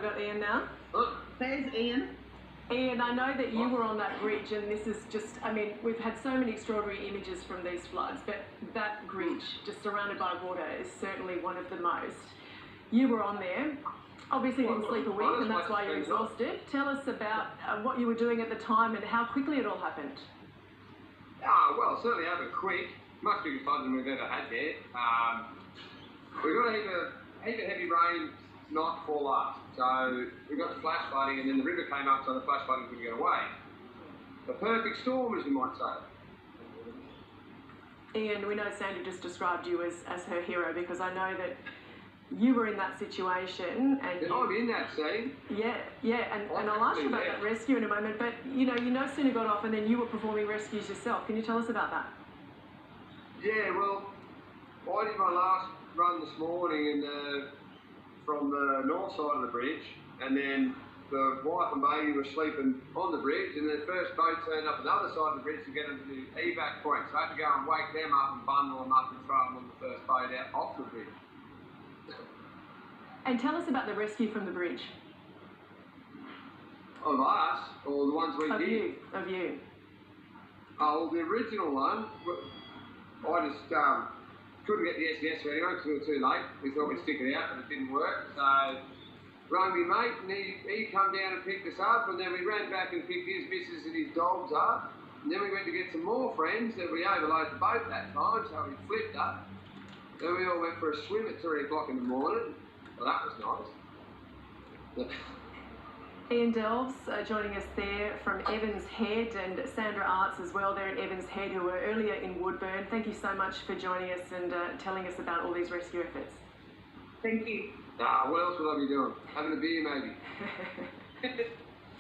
we got Ian now? Look, there's Ian. Ian, I know that you were on that bridge, and this is just, I mean, we've had so many extraordinary images from these floods, but that bridge, just surrounded by water, is certainly one of the most. You were on there. Obviously didn't sleep a week, and that's why you're exhausted. Tell us about what you were doing at the time and how quickly it all happened. Well, certainly happened quick. Much bigger flood than we've ever had there. We got a heap of heavy rain night before last. So we got the flash flooding, and then the river came up, so the flash flooding couldn't get away. The perfect storm, as you might say. Ian, we know Sandra just described you as her hero, because I know that you were in that situation. And I'm in that scene. Yeah, and I'll ask you about that rescue in a moment, but you no sooner got off and then you were performing rescues yourself. Can you tell us about that? Yeah, well, I did my last run this morning from the north side of the bridge, and then the wife and baby were sleeping on the bridge, and the first boat turned up on the other side of the bridge to get them to the evac point. So I had to go and wake them up and bundle them up and throw them on the first boat out off the bridge. And tell us about the rescue from the bridge. Of us, or the ones we did? Of you. Oh, well, the original one, I just couldn't get the SDS ready because we were too late. We thought we'd stick it out, but it didn't work. So rang me mate, and he come down and picked us up, and then we ran back and picked his missus and his dogs up. And then we went to get some more friends that we overloaded the boat that time, so we flipped up. Then we all went for a swim at 3 o'clock in the morning. Well, that was nice. Ian Delves joining us there from Evans Head, and Sandra Arts as well there at Evans Head, who were earlier in Woodburn. Thank you so much for joining us and telling us about all these rescue efforts. Thank you. What else would I be doing? Having a beer maybe.